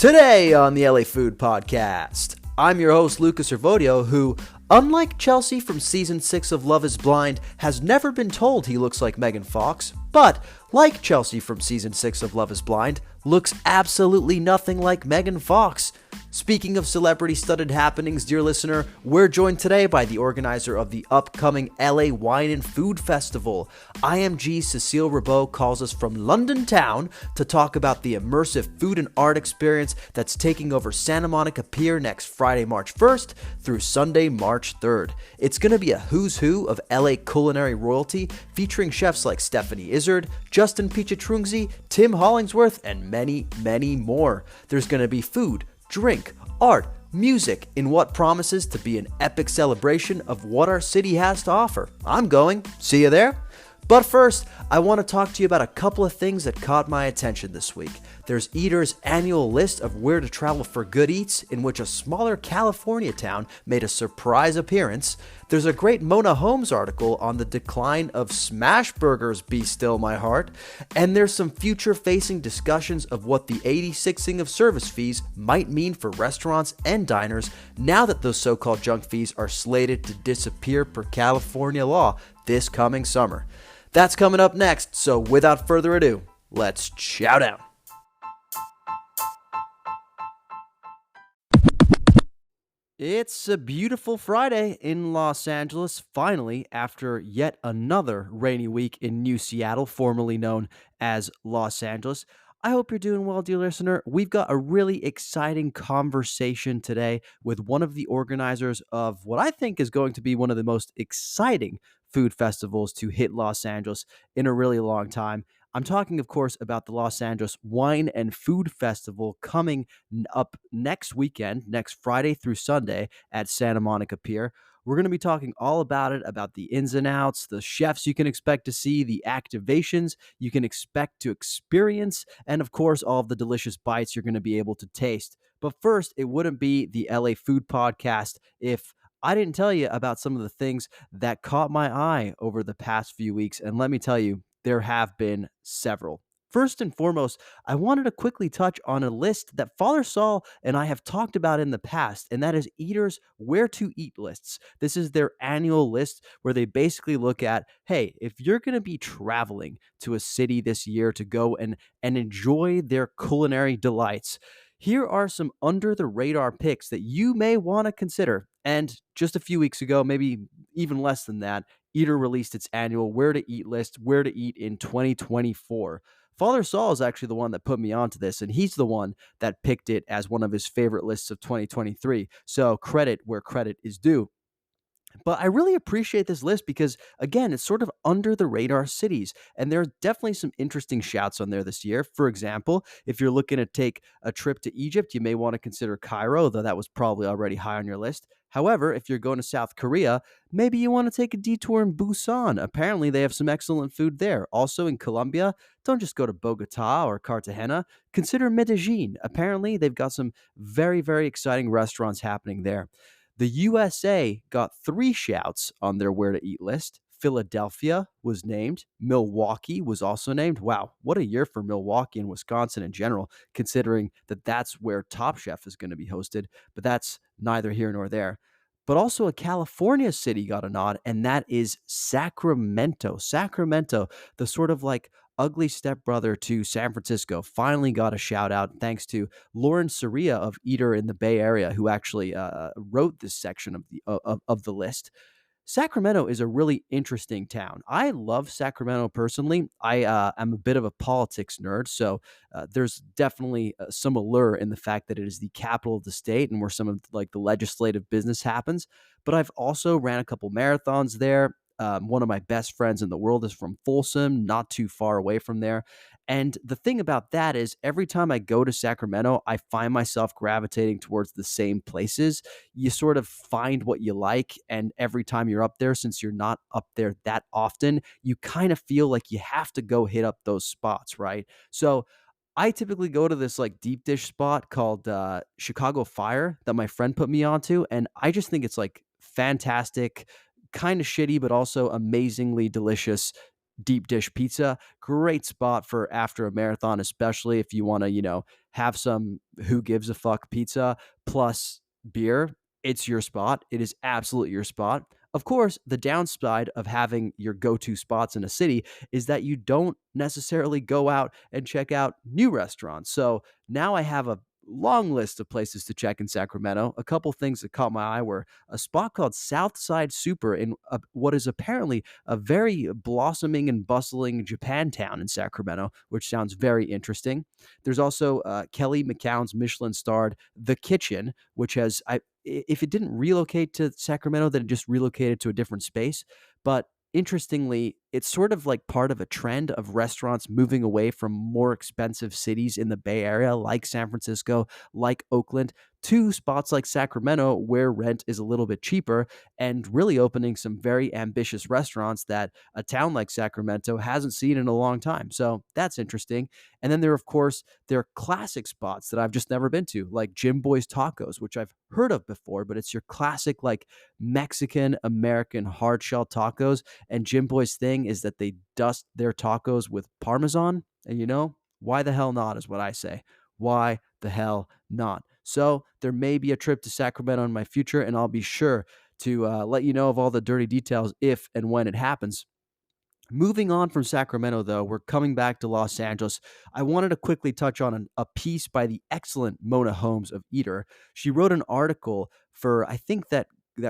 Today on the LA Food Podcast, I'm your host Lucas Hervodio, who, unlike Chelsea from season 6 of Love is Blind, has never been told he looks like Megan Fox, but like Chelsea from season 6 of Love is Blind, looks absolutely nothing like Megan Fox. Speaking of celebrity-studded happenings, dear listener, we're joined today by the organizer of the upcoming LA Wine and Food Festival. IMG Cecile Rebbot calls us from London town to talk about the immersive food and art experience that's taking over Santa Monica Pier next Friday, March 1st through Sunday, March 3rd. It's going to be a who's who of LA culinary royalty, featuring chefs like Stephanie Izzard, Justin Pichetrungzi, Tim Hollingsworth, and many, many more. There's going to be food, drink, art, music in what promises to be an epic celebration of what our city has to offer. I'm going. See you there. But first, I want to talk to you about a couple of things that caught my attention this week. There's Eater's annual list of where to travel for good eats, in which a smaller California town made a surprise appearance. There's a great Mona Holmes article on the decline of smashburgers, Be Still My Heart. And there's some future-facing discussions of what the 86ing of service fees might mean for restaurants and diners now that those so-called junk fees are slated to disappear per California law this coming summer. That's coming up next, so without further ado, let's chow down. It's a beautiful Friday in Los Angeles, finally, after yet another rainy week in New Seattle, formerly known as Los Angeles. I hope you're doing well, dear listener. We've got a really exciting conversation today with one of the organizers of what I think is going to be one of the most exciting food festivals to hit Los Angeles in a really long time. I'm talking, of course, about the Los Angeles Wine and Food Festival coming up next weekend, next Friday through Sunday at Santa Monica Pier. We're going to be talking all about it, about the ins and outs, the chefs you can expect to see, the activations you can expect to experience, and of course, all of the delicious bites you're going to be able to taste. But first, it wouldn't be the LA Food Podcast if I didn't tell you about some of the things that caught my eye over the past few weeks. And let me tell you, there have been several. First and foremost, I wanted to quickly touch on a list that Father Saul and I have talked about in the past, and that is Eater's Where to Eat lists. This is their annual list where they basically look at, hey, if you're going to be traveling to a city this year to go and enjoy their culinary delights, here are some under-the-radar picks that you may want to consider. And just a few weeks ago, maybe even less than that, Eater released its annual Where to Eat list, Where to Eat in 2024. Father Saul is actually the one that put me onto this, and he's the one that picked it as one of his favorite lists of 2023. So credit where credit is due. But I really appreciate this list because, again, it's sort of under the radar cities. And there are definitely some interesting shouts on there this year. For example, if you're looking to take a trip to Egypt, you may want to consider Cairo, though that was probably already high on your list. However, if you're going to South Korea, maybe you want to take a detour in Busan. Apparently, they have some excellent food there. Also in Colombia, don't just go to Bogota or Cartagena. Consider Medellin. Apparently, they've got some very, very exciting restaurants happening there. The USA got 3 shouts on their Where to Eat list. Philadelphia was named. Milwaukee was also named. Wow, what a year for Milwaukee and Wisconsin in general, considering that that's where Top Chef is going to be hosted. But that's neither here nor there. But also a California city got a nod, and that is Sacramento. Sacramento, the sort of like ugly stepbrother to San Francisco, finally got a shout out thanks to Lauren Soria of Eater in the Bay Area, who actually wrote this section of the list. Sacramento is a really interesting town. I love Sacramento personally. I am a bit of a politics nerd, so there's definitely some allure in the fact that it is the capital of the state and where some of like the legislative business happens. But I've also ran a couple marathons there. One of my best friends in the world is from Folsom, not too far away from there. And the thing about that is every time I go to Sacramento, I find myself gravitating towards the same places. You sort of find what you like. And every time you're up there, since you're not up there that often, you kind of feel like you have to go hit up those spots, right? So I typically go to this like deep dish spot called Chicago Fire that my friend put me onto. And I just think it's like fantastic, kind of shitty, but also amazingly delicious. deep dish pizza. Great spot for after a marathon, especially if you want to, have some who gives a fuck pizza plus beer. It's your spot. It is absolutely your spot. Of course, the downside of having your go to spots in a city is that you don't necessarily go out and check out new restaurants. So now I have a long list of places to check in Sacramento. A couple things that caught my eye were a spot called Southside Super in what is apparently a very blossoming and bustling Japantown in Sacramento, which sounds very interesting. There's also Kelly McCown's Michelin-starred The Kitchen, which has, if it didn't relocate to Sacramento, then it just relocated to a different space. But interestingly, it's sort of like part of a trend of restaurants moving away from more expensive cities in the Bay Area, like San Francisco, like Oakland, to spots like Sacramento, where rent is a little bit cheaper, and really opening some very ambitious restaurants that a town like Sacramento hasn't seen in a long time. So that's interesting. And then there are classic spots that I've just never been to, like Jim Boy's Tacos, which I've heard of before, but it's your classic like Mexican American hard shell tacos. And Jim Boy's thing is that they dust their tacos with Parmesan. And why the hell not is what I say. Why the hell not? So there may be a trip to Sacramento in my future, and I'll be sure to let you know of all the dirty details if and when it happens. Moving on from Sacramento, though, we're coming back to Los Angeles. I wanted to quickly touch on a piece by the excellent Mona Holmes of Eater. She wrote an article for, I think, that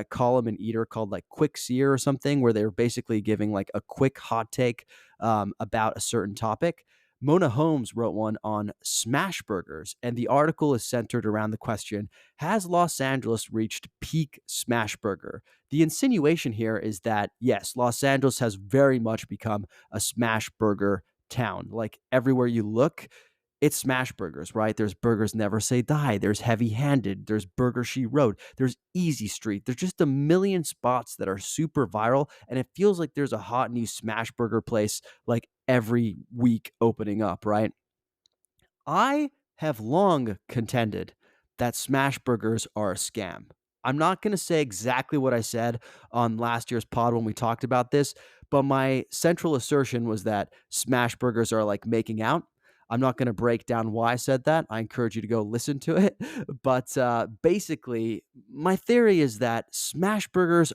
column in Eater called like Quick Seer or something, where they were basically giving like a quick hot take about a certain topic. Mona Holmes wrote one on smashburgers, and the article is centered around the question: has Los Angeles reached peak smashburger? The insinuation here is that, yes, Los Angeles has very much become a smash burger town. Like everywhere you look, it's smash burgers, right? There's Burgers Never Say Die. There's Heavy Handed. There's Burger She Wrote. There's Easy Street. There's just a million spots that are super viral. And it feels like there's a hot new smash burger place like every week opening up, right? I have long contended that smash burgers are a scam. I'm not going to say exactly what I said on last year's pod when we talked about this, but my central assertion was that smash burgers are like making out. I'm not going to break down why I said that. I encourage you to go listen to it. But basically, my theory is that smash burgers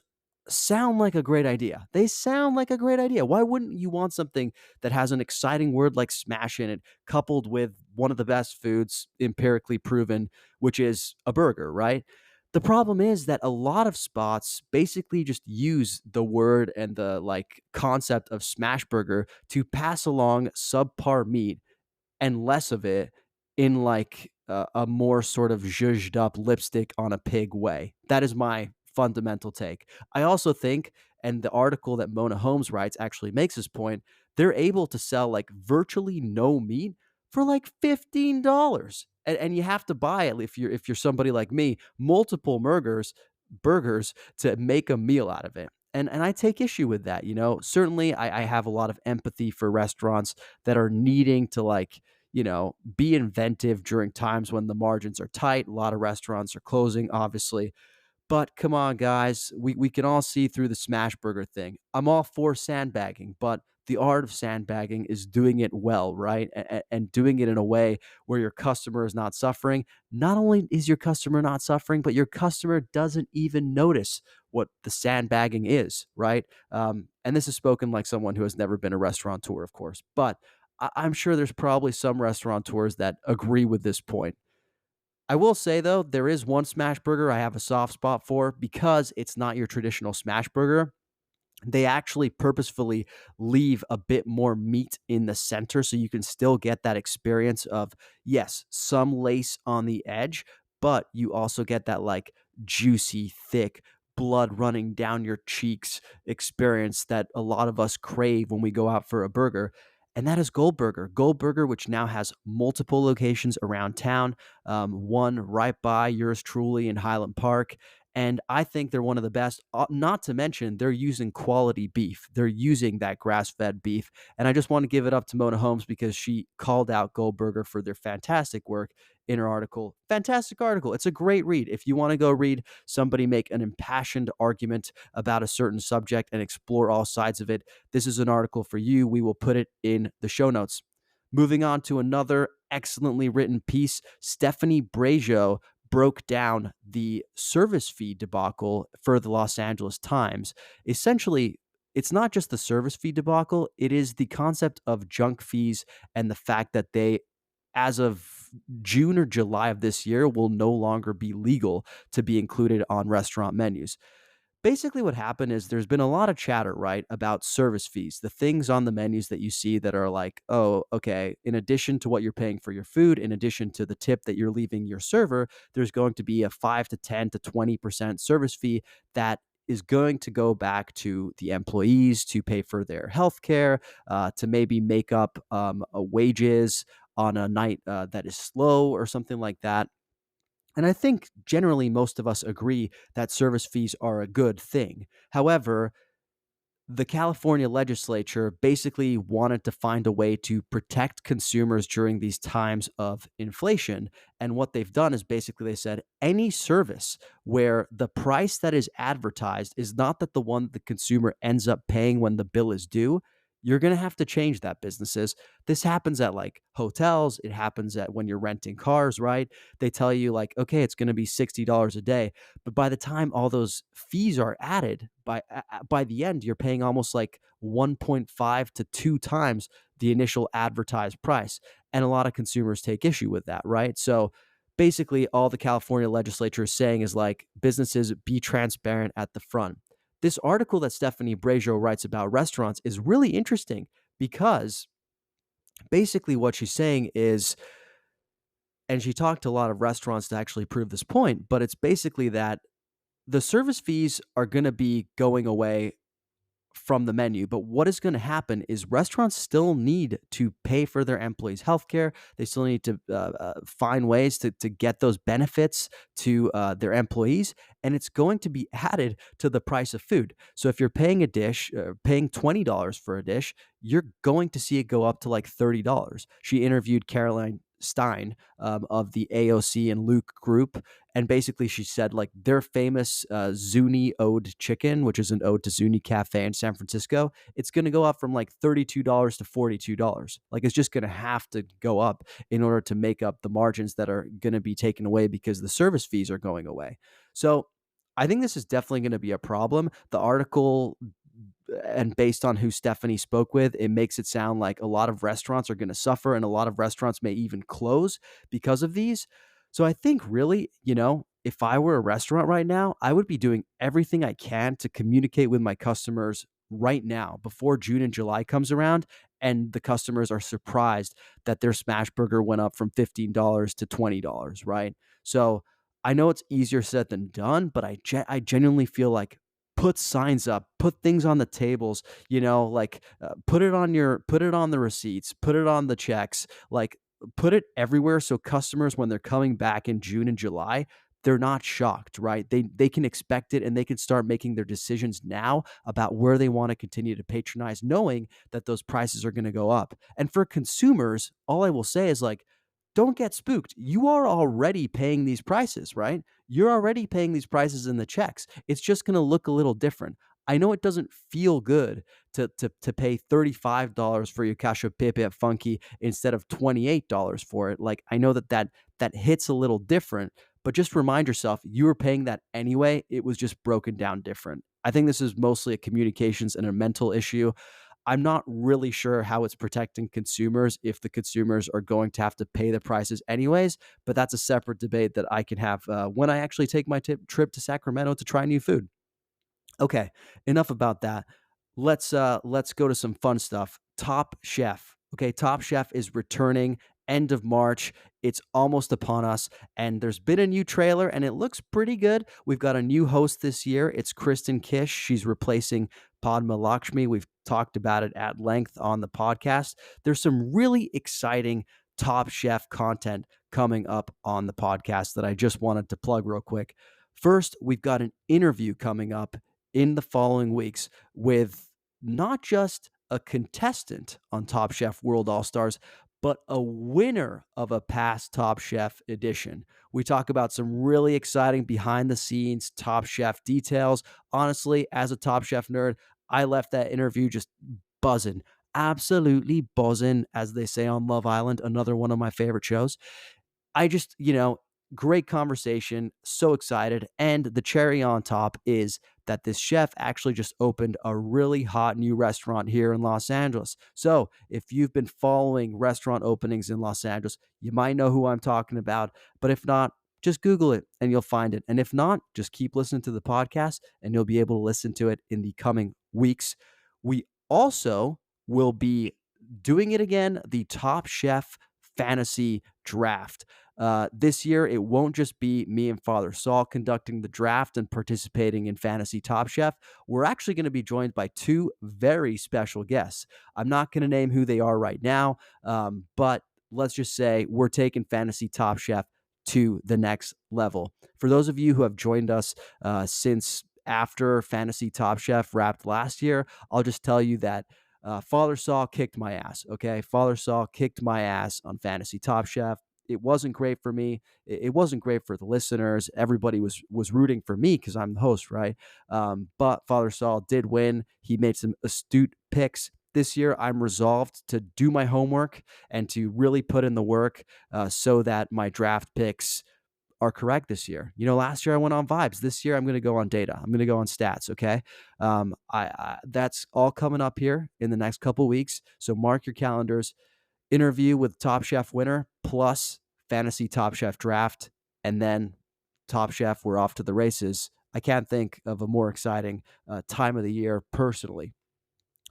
sound like a great idea. They sound like a great idea. Why wouldn't you want something that has an exciting word like smash in it, coupled with one of the best foods empirically proven, which is a burger, right? The problem is that a lot of spots basically just use the word and the like concept of smash burger to pass along subpar meat and less of it in like a more sort of zhuzhed up lipstick on a pig way. That is my fundamental take. I also think, and the article that Mona Holmes writes actually makes this point, they're able to sell like virtually no meat for like $15. And you have to buy it if you're somebody like me, multiple burgers to make a meal out of it. And I take issue with that. Certainly I have a lot of empathy for restaurants that are needing to like, be inventive during times when the margins are tight. A lot of restaurants are closing, obviously. But come on, guys, we can all see through the smash burger thing. I'm all for sandbagging, but the art of sandbagging is doing it well, right? And doing it in a way where your customer is not suffering. Not only is your customer not suffering, but your customer doesn't even notice what the sandbagging is, right? And this is spoken like someone who has never been a restaurateur, of course. But I'm sure there's probably some restaurateurs that agree with this point. I will say though, there is one smash burger I have a soft spot for because it's not your traditional smash burger. They actually purposefully leave a bit more meat in the center so you can still get that experience of, yes, some lace on the edge, but you also get that like juicy, thick, blood running down your cheeks experience that a lot of us crave when we go out for a burger. And that is Goldburger. Goldburger, which now has multiple locations around town, one right by yours truly in Highland Park. And I think they're one of the best. Not to mention, they're using quality beef. They're using that grass-fed beef. And I just want to give it up to Mona Holmes because she called out Goldburger for their fantastic work inner article. Fantastic article. It's a great read. If you want to go read somebody make an impassioned argument about a certain subject and explore all sides of it, this is an article for you. We will put it in the show notes. Moving on to another excellently written piece, Stephanie Brajo broke down the service fee debacle for the Los Angeles Times. Essentially, it's not just the service fee debacle, it is the concept of junk fees and the fact that they, as of June or July of this year, will no longer be legal to be included on restaurant menus. Basically, what happened is there's been a lot of chatter, right, about service fees, the things on the menus that you see that are like, oh, okay, in addition to what you're paying for your food, in addition to the tip that you're leaving your server, there's going to be a 5 to 10 to 20% service fee that is going to go back to the employees to pay for their health care, to maybe make up wages on a night that is slow or something like that. And I think generally most of us agree that service fees are a good thing. However, the California legislature basically wanted to find a way to protect consumers during these times of inflation. And what they've done is basically they said any service where the price that is advertised is not that the one the consumer ends up paying when the bill is due. You're going to have to change that, businesses. This happens at like hotels. It happens at when you're renting cars, right? They tell you, like, okay, it's going to be $60 a day. But by the time all those fees are added, by the end, you're paying almost like 1.5 to 2 times the initial advertised price. And a lot of consumers take issue with that, right? So basically, all the California legislature is saying is like, businesses, be transparent at the front. This article that Stephanie Brajo writes about restaurants is really interesting because basically what she's saying is, and she talked to a lot of restaurants to actually prove this point, but it's basically that the service fees are going to be going away from the menu. But what is going to happen is restaurants still need to pay for their employees' healthcare. They still need to find ways to get those benefits to their employees, and it's going to be added to the price of food. So if you're paying a dish, paying $20 for a dish, you're going to see it go up to like $30. She interviewed Caroline Stein of the AOC and Luke group. And basically, she said, like, their famous Zuni Ode chicken, which is an ode to Zuni Cafe in San Francisco, it's going to go up from like $32 to $42. Like, it's just going to have to go up in order to make up the margins that are going to be taken away because the service fees are going away. So I think this is definitely going to be a problem. The article, and based on who Stephanie spoke with, it makes it sound like a lot of restaurants are going to suffer and a lot of restaurants may even close because of these. So I think really, if I were a restaurant right now, I would be doing everything I can to communicate with my customers right now before June and July comes around and the customers are surprised that their smash burger went up from $15 to $20, right? So I know it's easier said than done, but I genuinely feel like put signs up, put things on the tables, like put it on the receipts, put it on the checks, like put it everywhere so customers, when they're coming back in June and July, they're not shocked, right? They can expect it and they can start making their decisions now about where they want to continue to patronize, knowing that those prices are going to go up. And for consumers, all I will say is like, don't get spooked. You are already paying these prices, right? You're already paying these prices in the checks. It's just going to look a little different. I know it doesn't feel good to pay $35 for your cacio pepe at Funky instead of $28 for it. Like, I know that hits a little different, but just remind yourself you were paying that anyway. It was just broken down different. I think this is mostly a communications and a mental issue. I'm not really sure how it's protecting consumers if the consumers are going to have to pay the prices anyways, but that's a separate debate that I can have when I actually take my trip to Sacramento to try new food. Okay, enough about that. Let's go to some fun stuff. Top Chef. Okay, Top Chef is returning end of March. It's almost upon us, and there's been a new trailer, and it looks pretty good. We've got a new host this year. It's Kristen Kish. She's replacing Padma Lakshmi. We've talked about it at length on the podcast. There's some really exciting Top Chef content coming up on the podcast that I just wanted to plug real quick. First, we've got an interview coming up in the following weeks with not just a contestant on Top Chef World All Stars, but a winner of a past Top Chef edition. We talk about some really exciting behind the scenes Top Chef details. Honestly, as a Top Chef nerd, I left that interview just buzzing, absolutely buzzing, as they say on Love Island, another one of my favorite shows. I just, great conversation. So excited. And the cherry on top is that this chef actually just opened a really hot new restaurant here in Los Angeles. So if you've been following restaurant openings in Los Angeles, you might know who I'm talking about. But if not, just Google it and you'll find it. And if not, just keep listening to the podcast and you'll be able to listen to it in the coming weeks. We also will be doing it again, the Top Chef Fantasy Draft. This year, it won't just be me and Father Saul conducting the draft and participating in Fantasy Top Chef. We're actually going to be joined by two very special guests. I'm not going to name who they are right now, but let's just say we're taking Fantasy Top Chef to the next level. For those of you who have joined us since after Fantasy Top Chef wrapped last year, I'll just tell you that Father Saul kicked my ass. Okay. Father Saul kicked my ass on Fantasy Top Chef. It wasn't great for me. It wasn't great for the listeners. Everybody was rooting for me because I'm the host, right? But Father Saul did win. He made some astute picks. This year, I'm resolved to do my homework and to really put in the work so that my draft picks are correct this year. Last year I went on vibes. This year I'm going to go on data. I'm going to go on stats. Okay, I that's all coming up here in the next couple weeks. So mark your calendars. Interview with Top Chef winner plus fantasy Top Chef draft, and then Top Chef. We're off to the races. I can't think of a more exciting time of the year personally.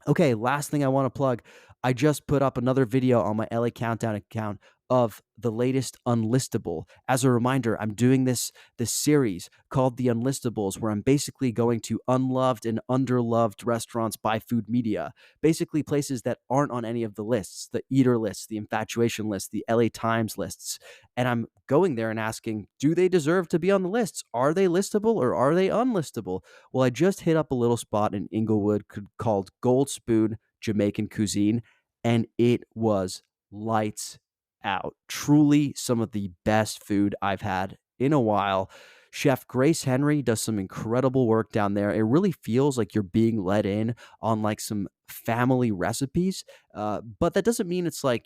Okay, last thing I want to plug. I just put up another video on my LA Countdown account of the latest Unlistable. As a reminder, I'm doing this series called The Unlistables, where I'm basically going to unloved and underloved restaurants by food media, basically places that aren't on any of the lists, the eater lists, the infatuation lists, the LA Times lists. And I'm going there and asking, do they deserve to be on the lists? Are they listable or are they unlistable? Well, I just hit up a little spot in Inglewood called Gold Spoon Jamaican Cuisine, and it was lights out. Truly some of the best food I've had in a while. Chef Grace Henry does some incredible work down there. It really feels like you're being let in on like some family recipes, but that doesn't mean it's like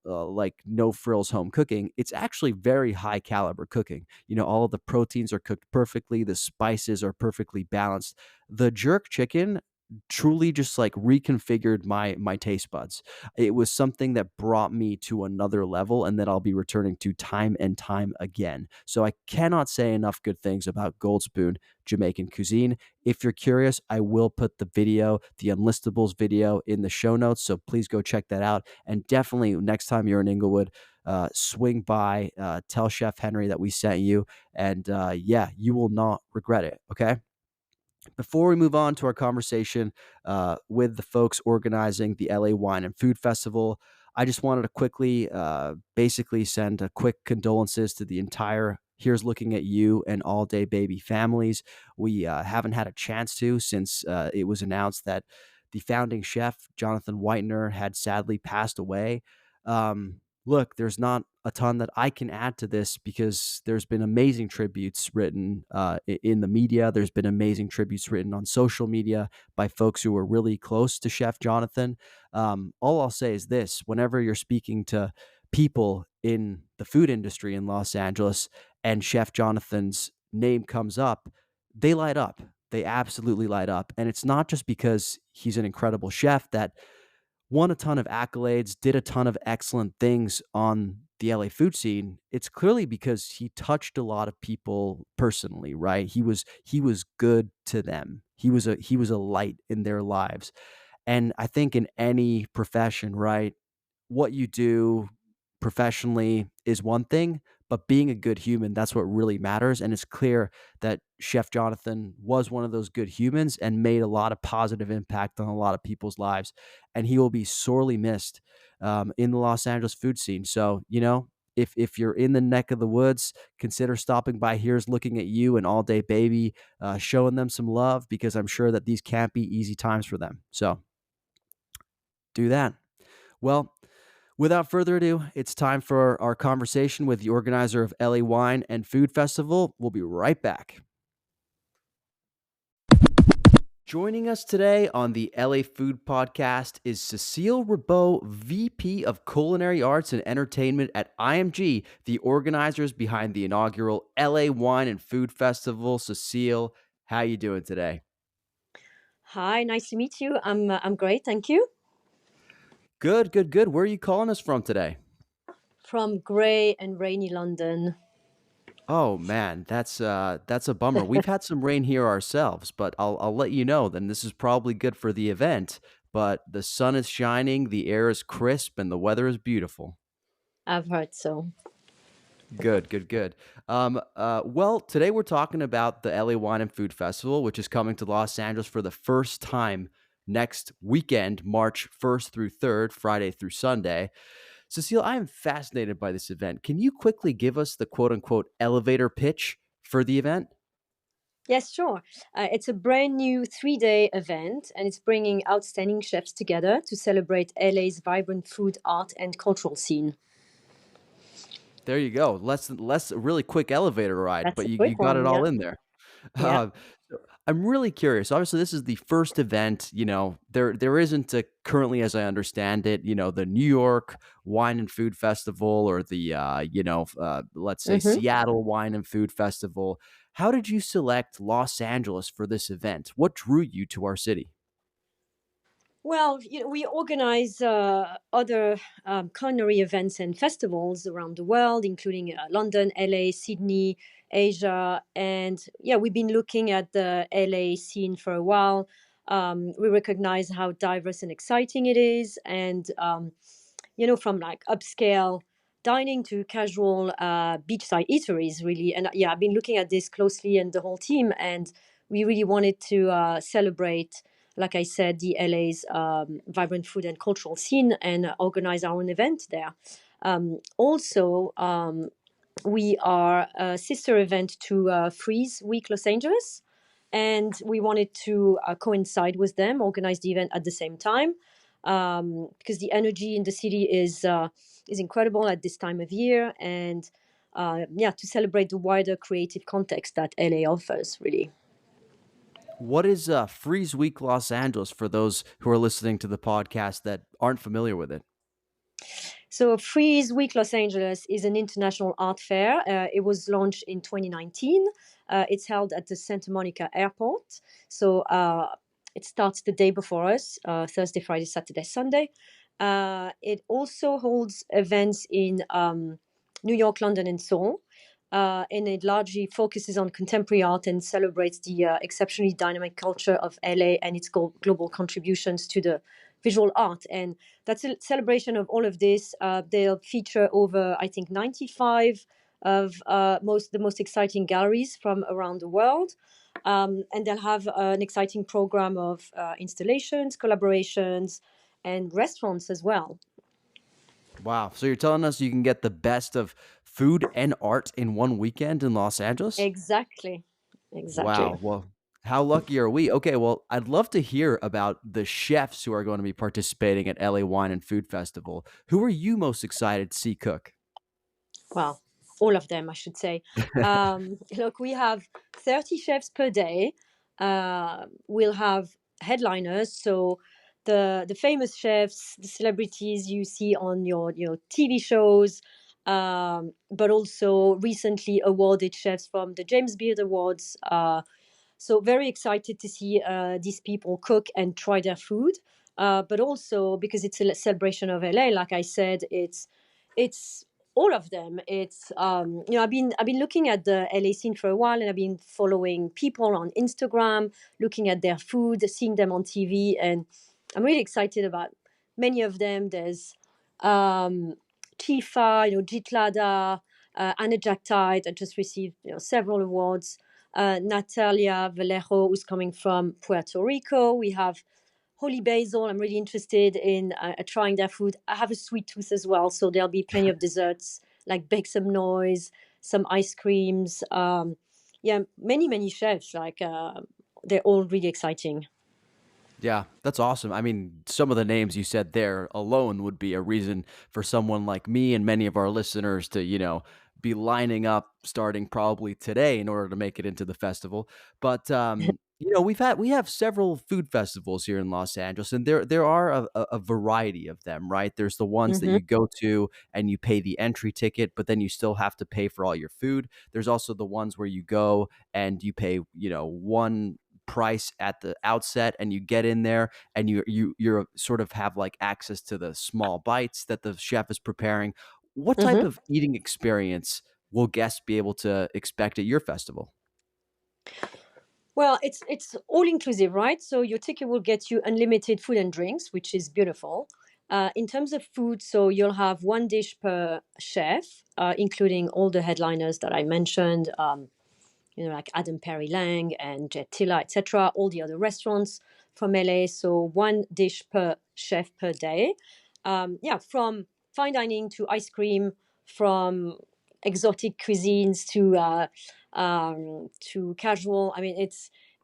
like no frills home cooking. It's actually very high caliber cooking. All of the proteins are cooked perfectly, the spices are perfectly balanced. The jerk chicken truly just like reconfigured my taste buds. It was something that brought me to another level and that I'll be returning to time and time again. So I cannot say enough good things about Gold Spoon Jamaican Cuisine. If you're curious, I will put the video, the Unlistables video, in the show notes. So please go check that out. And definitely next time you're in Inglewood, swing by, tell Chef Henry that we sent you. And yeah, you will not regret it. Okay. Before we move on to our conversation with the folks organizing the LA Wine and Food Festival, I just wanted to quickly basically send a quick condolences to the entire Here's Looking at You and All Day Baby families. We haven't had a chance to since it was announced that the founding chef, Jonathan Whitener, had sadly passed away. Look, there's not a ton that I can add to this because there's been amazing tributes written in the media. There's been amazing tributes written on social media by folks who were really close to Chef Jonathan. All I'll say is this: whenever you're speaking to people in the food industry in Los Angeles and Chef Jonathan's name comes up, they light up. They absolutely light up. And it's not just because he's an incredible chef that won a ton of accolades, did a ton of excellent things on the LA food scene. It's clearly because he touched a lot of people personally, right? He was good to them. He was a light in their lives. And I think in any profession, right, what you do professionally is one thing, but being a good human, that's what really matters. And it's clear that Chef Jonathan was one of those good humans and made a lot of positive impact on a lot of people's lives. And he will be sorely missed in the Los Angeles food scene. So, if you're in the neck of the woods, consider stopping by Here's Looking at You and All Day Baby, showing them some love because I'm sure that these can't be easy times for them. So do that. Well, Without further ado, it's time for our conversation with the organizer of LA Wine and Food Festival. We'll be right back. Joining us today on the LA Food Podcast is Cecile Rebbot, VP of Culinary Arts and Entertainment at IMG, the organizers behind the inaugural LA Wine and Food Festival. Cecile, how you doing today? Hi, nice to meet you. I'm great, thank you. Good, good, good. Where are you calling us from today? From grey and rainy London. Oh man, that's a bummer. We've had some rain here ourselves, but I'll let you know then this is probably good for the event, but the sun is shining, the air is crisp, and the weather is beautiful. I've heard so. Good, good, good. Well, today we're talking about the LA Wine and Food Festival, which is coming to Los Angeles for the first time next weekend, March 1st through 3rd, Friday through Sunday. Cecile, I am fascinated by this event. Can you quickly give us the quote unquote elevator pitch for the event? Yes, sure. It's a brand new 3-day event, and it's bringing outstanding chefs together to celebrate LA's vibrant food, art, and cultural scene. There you go. Less a really quick elevator ride, That's but a you quick got it one, all yeah. in there. Yeah. Um, so I'm really curious. Obviously, this is the first event, there isn't a currently, as I understand it, the New York Wine and Food Festival or the, let's say hmm Seattle Wine and Food Festival. How did you select Los Angeles for this event? What drew you to our city? Well, we organize other culinary events and festivals around the world, including London, LA, Sydney, Asia, and yeah, we've been looking at the LA scene for a while. We recognize how diverse and exciting it is, and from like upscale dining to casual beachside eateries, really. And yeah, I've been looking at this closely and the whole team, and we really wanted to celebrate, like I said, the LA's vibrant food and cultural scene and organize our own event there. Also, we are a sister event to Freeze Week Los Angeles, and we wanted to coincide with them, organize the event at the same time, because the energy in the city is incredible at this time of year, and yeah, to celebrate the wider creative context that LA offers, really. What is Freeze Week Los Angeles for those who are listening to the podcast that aren't familiar with it? So, Freeze Week Los Angeles is an international art fair. It was launched in 2019. It's held at the Santa Monica Airport. So, it starts the day before us, Thursday, Friday, Saturday, Sunday. It also holds events in New York, London, and Seoul. And it largely focuses on contemporary art and celebrates the exceptionally dynamic culture of LA and its global contributions to the visual art. And that's a celebration of all of this. They'll feature over, I think, 95 of the most exciting galleries from around the world. And they'll have an exciting program of installations, collaborations, and restaurants as well. Wow. So you're telling us you can get the best of food and art in one weekend in Los Angeles? Exactly. Exactly. Wow. Well, how lucky are we? Okay, well, I'd love to hear about the chefs who are going to be participating at LA Wine and Food Festival. Who are you most excited to see cook? Well, all of them, I should say. Look, we have 30 chefs per day. We'll have headliners, so the famous chefs, the celebrities you see on your TV shows, but also recently awarded chefs from the James Beard Awards. So very excited to see these people cook and try their food. But also because it's a celebration of LA, like I said, it's all of them. It's I've been looking at the LA scene for a while, and I've been following people on Instagram, looking at their food, seeing them on TV, and I'm really excited about many of them. There's Chifa, Jitlada, Anna Jack Tide that just received several awards. Natalia Vallejo, who's coming from Puerto Rico. We have Holy Basil. I'm really interested in trying their food. I have a sweet tooth as well, so there'll be plenty of desserts like Bake Some Noise, some ice creams. Yeah, many chefs. Like they're all really exciting. Yeah, that's awesome. I mean, some of the names you said there alone would be a reason for someone like me and many of our listeners to, be lining up starting probably today in order to make it into the festival. But we have several food festivals here in Los Angeles, and there are a variety of them, right? There's the ones that Hmm. you go to and you pay the entry ticket, but then you still have to pay for all your food. There's also the ones where you go and you pay, one price at the outset and you get in there and you're sort of have like access to the small bites that the chef is preparing. What type Hmm. of eating experience will guests be able to expect at your festival? Well, it's all inclusive, right? So your ticket will get you unlimited food and drinks, which is beautiful. In terms of food, so you'll have one dish per chef, including all the headliners that I mentioned. Like Adam Perry Lang and Jet Tilla, etc., all the other restaurants from LA. So one dish per chef per day. Yeah, from fine dining to ice cream, from exotic cuisines to casual. I mean,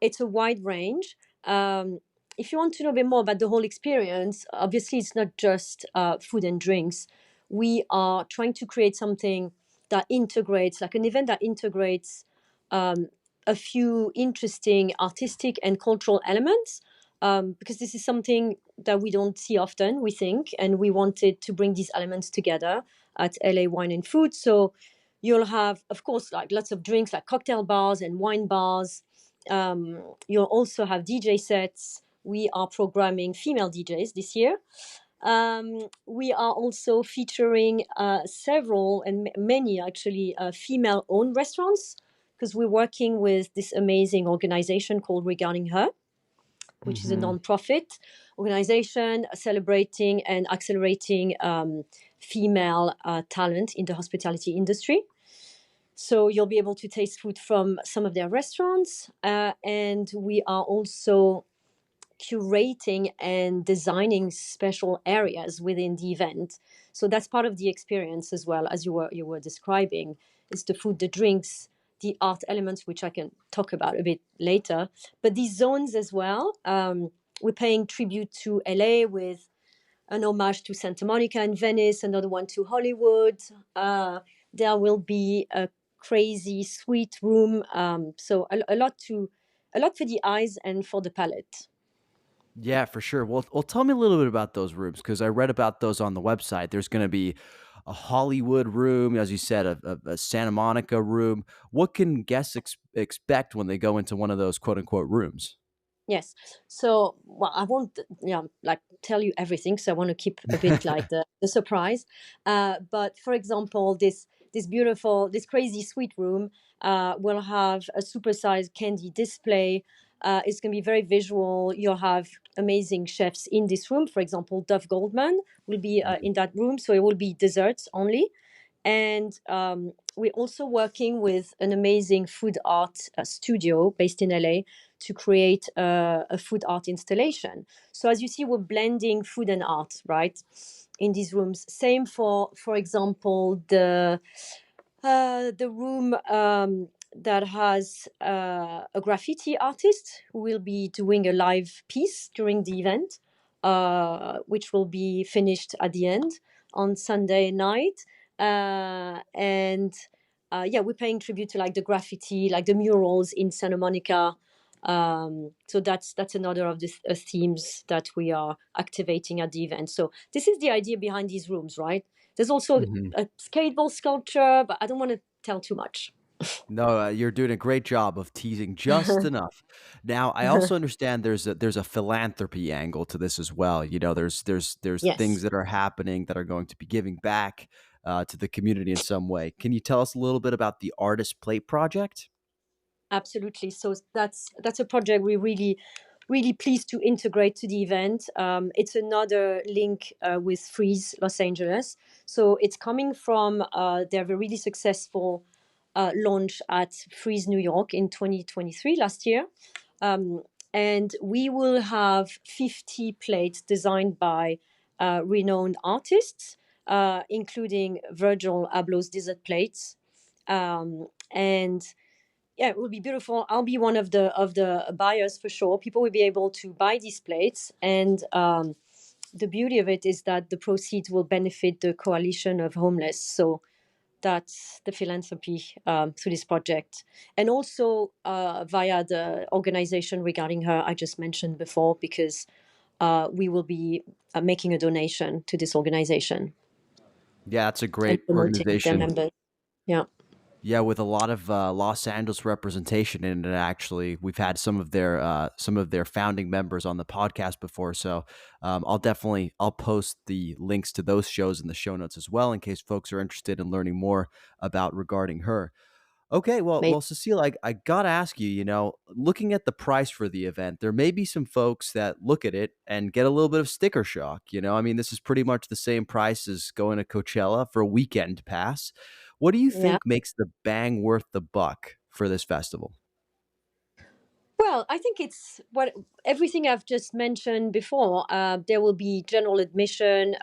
it's a wide range. If you want to know a bit more about the whole experience, obviously it's not just food and drinks. We are trying to create something that integrates, like an event that integrates um, a few interesting artistic and cultural elements, because this is something that we don't see often, we think, and we wanted to bring these elements together at LA Wine and Food. So you'll have, of course, like lots of drinks, like cocktail bars and wine bars. You'll also have DJ sets. We are programming female DJs this year. We are also featuring several and many actually female-owned restaurants, because we're working with this amazing organization called Regarding Her, which is a Mhm. non-profit organization celebrating and accelerating female talent in the hospitality industry. So you'll be able to taste food from some of their restaurants, and we are also curating and designing special areas within the event. So that's part of the experience as well, as you were describing. It's the food, the drinks, the art elements, which I can talk about a bit later. But these zones as well. We're paying tribute to LA with an homage to Santa Monica and Venice, another one to Hollywood. There will be a crazy sweet room. So a lot for the eyes and for the palate. Yeah, for sure. Well, tell me a little bit about those rooms because I read about those on the website. There's going to be a Hollywood room, as you said, a Santa Monica room. What can guests expect when they go into one of those quote unquote rooms? Yes. So, well, I won't, like tell you everything. So I want to keep a bit like the surprise. But for example, this crazy sweet room will have a supersized candy display. It's going to be very visual. You'll have amazing chefs in this room. For example, Dove Goldman will be in that room. So it will be desserts only. And we're also working with an amazing food art studio based in LA to create a food art installation. So as you see, we're blending food and art, right, in these rooms. Same for example, the room that has a graffiti artist who will be doing a live piece during the event, which will be finished at the end on Sunday night. And Yeah, we're paying tribute to like the graffiti, like the murals in Santa Monica. So that's another of the themes that we are activating at the event. So this is the idea behind these rooms, right? There's also Mhm. a skateboard sculpture, but I don't want to tell too much. No, you're doing a great job of teasing just enough. Now, I also understand there's a philanthropy angle to this as well. There's things Yes. that are happening that are going to be giving back to the community in some way. Can you tell us a little bit about the Artist Plate project? Absolutely. So that's a project we really pleased to integrate to the event. It's another link with Freeze Los Angeles. So it's coming from their really successful launch at Freeze New York in 2023 last year. Um, and we will have 50 plates designed by renowned artists, including Virgil Abloh's dessert plates. And yeah, it will be beautiful. I'll be one of the buyers for sure. People will be able to buy these plates, and the beauty of it is that the proceeds will benefit the coalition of homeless. So that's the philanthropy through this project, and also via the organization regarding her I just mentioned before, because we will be making a donation to this organization Yeah, it's a and great promoting their organization. members. Yeah, Yeah, with a lot of Los Angeles representation in it. Actually, we've had some of their founding members on the podcast before. So I'll post the links to those shows in the show notes as well, in case folks are interested in learning more about regarding her. Okay, maybe. Cecile, I gotta ask you, looking at the price for the event, there may be some folks that look at it and get a little bit of sticker shock. I mean, this is pretty much the same price as going to Coachella for a weekend pass. What do you Yeah. think makes the bang worth the buck for this festival? Well, I think it's what everything I've just mentioned before. There will be general admission,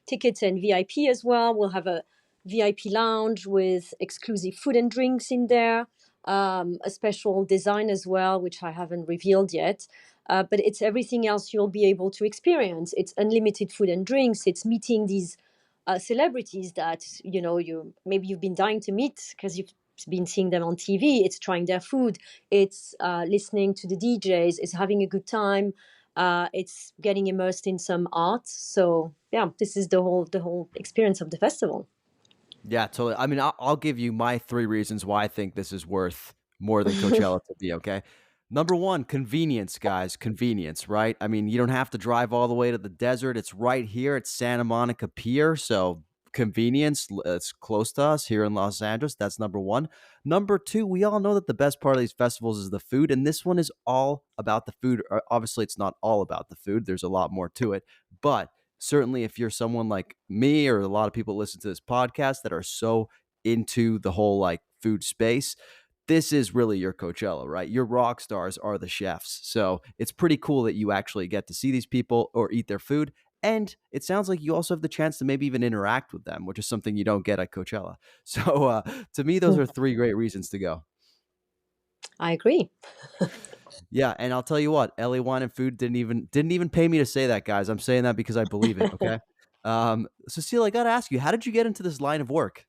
tickets, and VIP as well. We'll have a VIP lounge with exclusive food and drinks in there, a special design as well, which I haven't revealed yet. But it's everything else you'll be able to experience. It's unlimited food and drinks. It's meeting these celebrities that you've been dying to meet because you've been seeing them on TV. It's trying their food. It's listening to the DJs. It's having a good time. It's getting immersed in some art. So yeah, this is the whole experience of the festival. Yeah, totally. I mean, I'll give you my three reasons why I think this is worth more than Coachella to be, okay? Number one, convenience, guys. Convenience, right? I mean, you don't have to drive all the way to the desert. It's right here at Santa Monica Pier. So, convenience, it's close to us here in Los Angeles. That's number one. Number two, we all know that the best part of these festivals is the food. And this one is all about the food. Obviously, it's not all about the food, there's a lot more to it. But certainly if you're someone like me or a lot of people listen to this podcast that are so into the whole like food space, this is really your Coachella, right? Your rock stars are the chefs. So it's pretty cool that you actually get to see these people or eat their food. And it sounds like you also have the chance to maybe even interact with them, which is something you don't get at Coachella. So to me, those are three great reasons to go. I agree. Yeah, and I'll tell you what, LA Wine and Food didn't even pay me to say that, guys. I'm saying that because I believe it. Okay, Cecile, I got to ask you, how did you get into this line of work?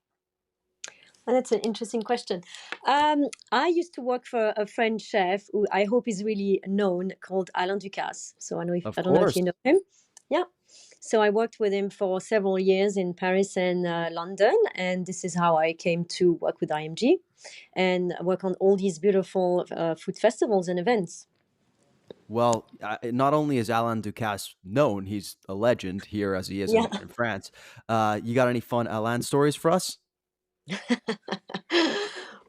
And that's an interesting question. I used to work for a French chef who I hope is really known, called Alain Ducasse. So Of I don't know if course. you know him. Yeah. So I worked with him for several years in Paris and London, and this is how I came to work with IMG and work on all these beautiful food festivals and events. Well, not only is Alain Ducasse known, he's a legend here as he is Yeah. in France. You got any fun Alain stories for us?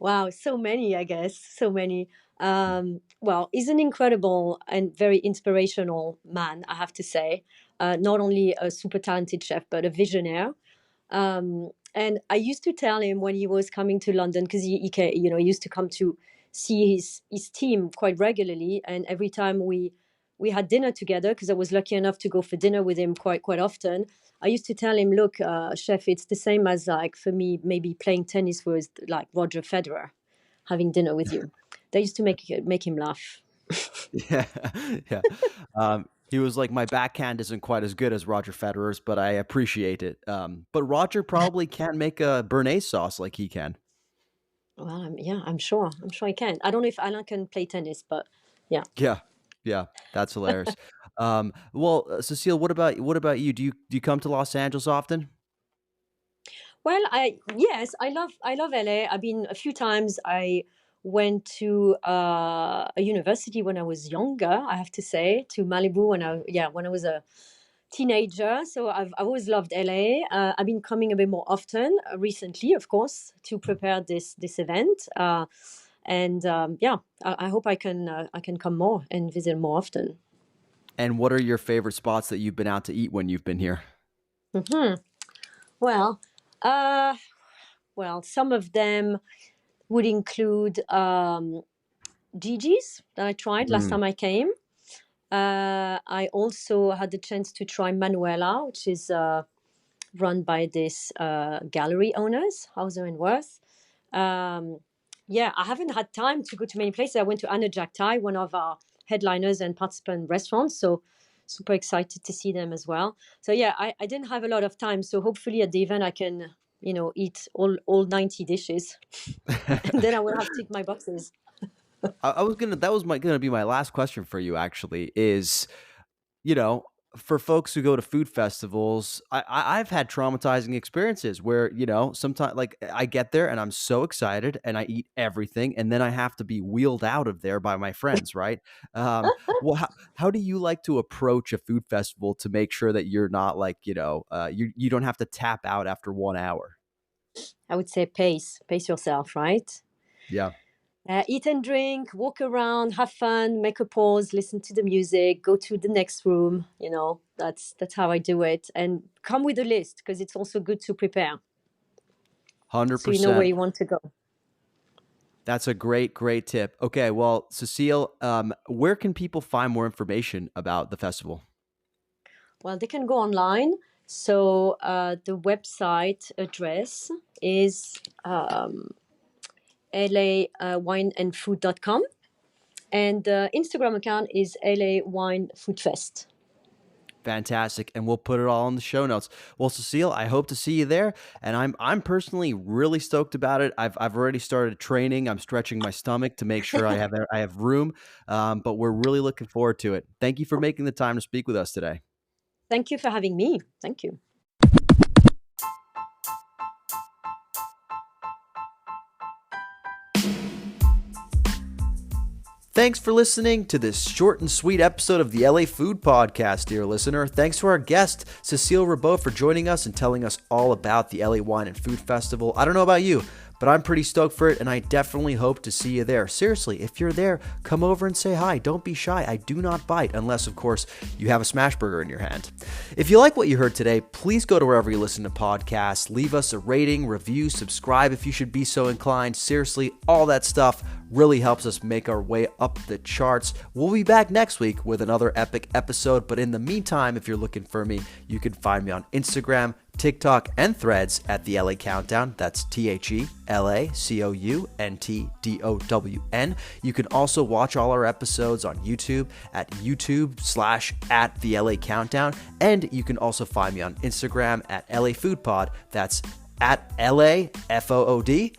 Wow, so many, I guess, so many. Well, he's an incredible and very inspirational man, I have to say. Not only a super talented chef, but a visionary. And I used to tell him when he was coming to London, because he used to come to see his team quite regularly, and every time we had dinner together, because I was lucky enough to go for dinner with him quite often. I used to tell him, look, chef, it's the same as like for me maybe playing tennis with like Roger Federer, having dinner with you. That used to make him laugh. Yeah, yeah. He was like, my backhand isn't quite as good as Roger Federer's, but I appreciate it. But Roger probably can't make a béarnaise sauce like he can. Well, yeah, I'm sure I can. I don't know if Alain can play tennis, but yeah. Yeah, yeah, that's hilarious. Cecile, what about you? Do you come to Los Angeles often? Well, I love LA. I've been a few times. I went to a university when I was younger. I have to say, to Malibu when I was a teenager. So I've always loved LA. I've been coming a bit more often recently, of course, to prepare this event. And yeah, I hope I can come more and visit more often. And what are your favorite spots that you've been out to eat when you've been here? Hmm. Well, uh, some of them would include Gigi's that I tried last Mm. time I came. I also had the chance to try Manuela, which is run by this gallery owners, Hauser and Worth. Um, Yeah, I haven't had time to go to many places. I went to Anna Jack Thai, one of our headliners and participant restaurants. So super excited to see them as well. So yeah, I didn't have a lot of time. So hopefully at the event I can, eat all 90 dishes and then I will have ticked my boxes. I was gonna that was my gonna be my last question for you actually is, you know, for folks who go to food festivals, I've had traumatizing experiences where, sometimes like I get there and I'm so excited and I eat everything and then I have to be wheeled out of there by my friends, right? Well, how do you like to approach a food festival to make sure that you're not like, you don't have to tap out after 1 hour? I would say pace yourself, right? Yeah. Eat and drink, walk around, have fun, make a pause, listen to the music, go to the next room. That's how I do it. And come with a list because it's also good to prepare so you know where 100%. you want to go. That's a great, great tip. Okay, well, Cecile, where can people find more information about the festival? Well, they can go online. So the website address is lawineandfood.com and the Instagram account is LA Wine Food Fest. Fantastic, and we'll put it all in the show notes. Well, Cecile, I hope to see you there, and I'm personally really stoked about it. I've already started training. I'm stretching my stomach to make sure I have room, but we're really looking forward to it. Thank you for making the time to speak with us today. Thank you for having me. Thank you. Thanks for listening to this short and sweet episode of the LA Food Podcast, dear listener. Thanks to our guest, Cecile Rebbot, for joining us and telling us all about the LA Wine and Food Festival. I don't know about you, but I'm pretty stoked for it, and I definitely hope to see you there. Seriously, if you're there, come over and say hi. Don't be shy. I do not bite, unless, of course, you have a smashburger in your hand. If you like what you heard today, please go to wherever you listen to podcasts. Leave us a rating, review, subscribe if you should be so inclined. Seriously, all that stuff really helps us make our way up the charts. We'll be back next week with another epic episode, but in the meantime, if you're looking for me, you can find me on Instagram, TikTok, and Threads at the LA Countdown. That's TheLaCountdown. You can also watch all our episodes on YouTube at YouTube/at the LA Countdown. And you can also find me on Instagram at LA Food Pod. That's at LAFOODPOD.